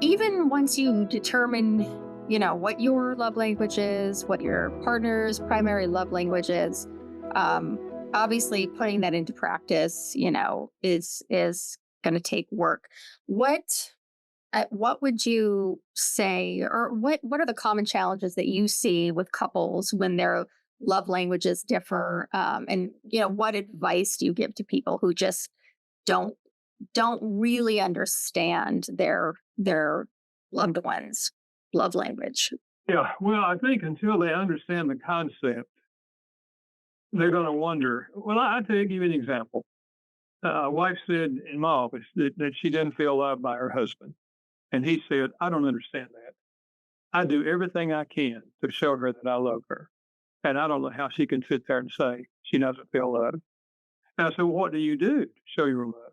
even once you determine, what your love language is, what your partner's primary love language is, um, obviously putting that into practice, is going to take work. What what would you say, or what are the common challenges that you see with couples when their love languages differ? And what advice do you give to people who just don't don't really understand their loved ones' love language? Yeah, well, I think until they understand the concept, they're going to wonder. Well, I'll give you an example. A wife said in my office that she didn't feel loved by her husband. And he said, I don't understand that. I do everything I can to show her that I love her. And I don't know how she can sit there and say she doesn't feel loved. And I said, well, what do you do to show your love?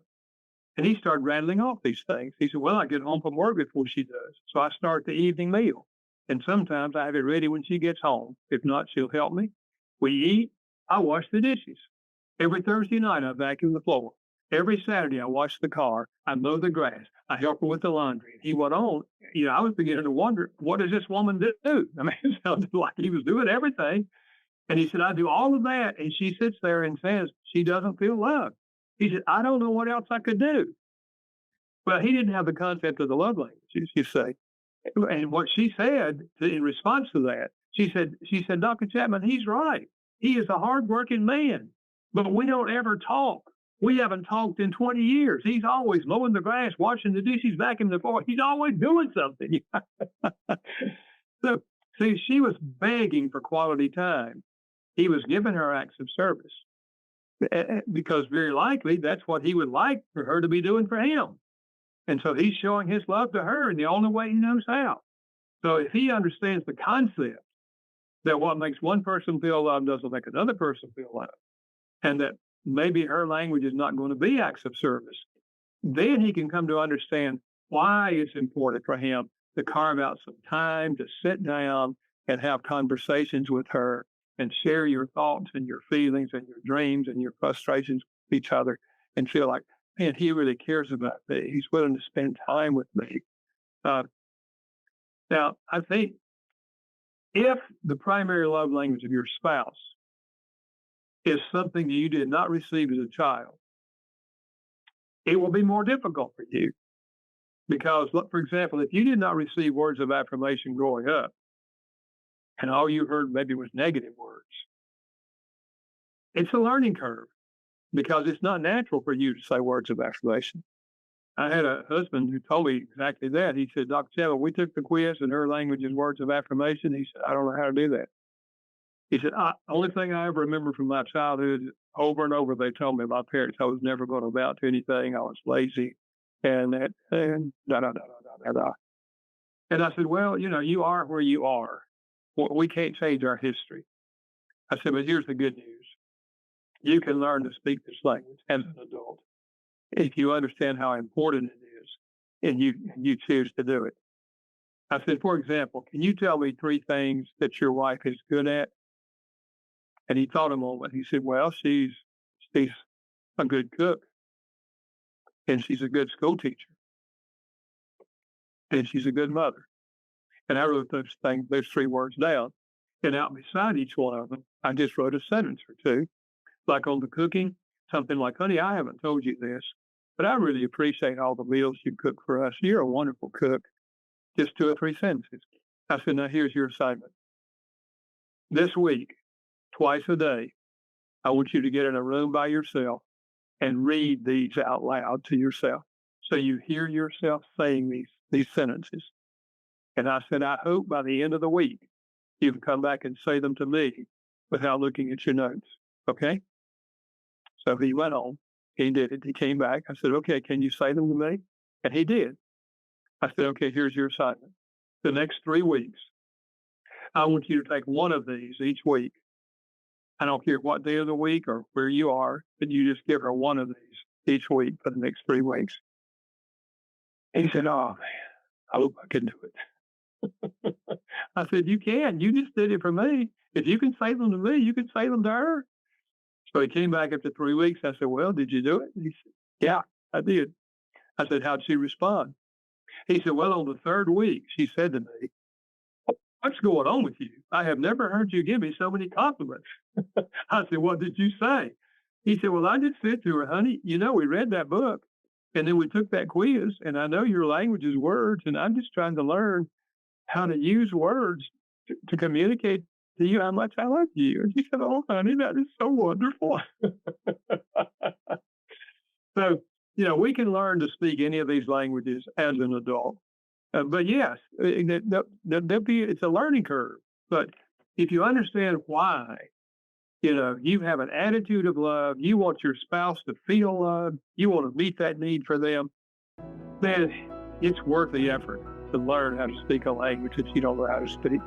And he started rattling off these things. He said, well, I get home from work before she does. So I start the evening meal. And sometimes I have it ready when she gets home. If not, she'll help me. We eat. I wash the dishes. Every Thursday night, I vacuum the floor. Every Saturday, I wash the car. I mow the grass. I help her with the laundry. And he went on. I was beginning to wonder, what does this woman do? I mean, it sounded like he was doing everything. And he said, I do all of that. And she sits there and says, she doesn't feel loved. He said, I don't know what else I could do. Well, he didn't have the concept of the love languages, you say. And what she said in response to that, she said, Dr. Chapman, he's right. He is a hardworking man, but we don't ever talk. We haven't talked in 20 years. He's always mowing the grass, washing the dishes, vacuuming the floor. He's always doing something. So, see, she was begging for quality time. He was giving her acts of service because very likely that's what he would like for her to be doing for him. And so he's showing his love to her in the only way he knows how. So if he understands the concept that what makes one person feel loved doesn't make another person feel loved, and that maybe her language is not going to be acts of service, then he can come to understand why it's important for him to carve out some time to sit down and have conversations with her and share your thoughts and your feelings and your dreams and your frustrations with each other and feel like, man, he really cares about me. He's willing to spend time with me. Uh, Now, I think if the primary love language of your spouse is something that you did not receive as a child, it will be more difficult for you. Because, look, for example, if you did not receive words of affirmation growing up, and all you heard maybe was negative words, it's a learning curve because it's not natural for you to say words of affirmation. I had a husband who told me exactly that. He said, Dr. Chapman, we took the quiz and her language is words of affirmation. He said, I don't know how to do that. He said, only thing I ever remember from my childhood, over and over, they told me, my parents, I was never going to amount to anything. I was lazy and that, and da, da, da, da, da, da. And I said, well, you are where you are. Well, we can't change our history. I said, but here's the good news. You can learn to speak this language as an adult if you understand how important it is and you choose to do it. I said, for example, can you tell me three things that your wife is good at? And he thought a moment. He said, well, she's a good cook and she's a good school teacher and she's a good mother. And I wrote those three words down. And out beside each one of them, I just wrote a sentence or two, like on the cooking, something like, honey, I haven't told you this, but I really appreciate all the meals you cook for us. You're a wonderful cook. Just two or three sentences. I said, now here's your assignment. This week, twice a day, I want you to get in a room by yourself and read these out loud to yourself. So you hear yourself saying these sentences. And I said, I hope by the end of the week, you can come back and say them to me without looking at your notes. Okay? So he went on. He did it. He came back. I said, okay, can you say them to me? And he did. I said, okay, here's your assignment. The next 3 weeks, I want you to take one of these each week. I don't care what day of the week or where you are, but you just give her one of these each week for the next 3 weeks. And he said, oh, man, I hope I can do it. I said, you can. You just did it for me. If you can say them to me, you can say them to her. So he came back after 3 weeks. I said, well, did you do it? He said, yeah, I did. I said, how'd she respond? He said, well, on the third week, she said to me, what's going on with you? I have never heard you give me so many compliments. I said, what did you say? He said, well, I just said to her, honey, we read that book and then we took that quiz and I know your language is words and I'm just trying to learn how to use words to communicate to you how much I love you. And she said, oh, honey, that is so wonderful. So, we can learn to speak any of these languages as an adult. But yes, it's a learning curve. But if you understand why, you have an attitude of love, you want your spouse to feel loved, you want to meet that need for them, then it's worth the effort to learn how to speak a language that you don't know how to speak.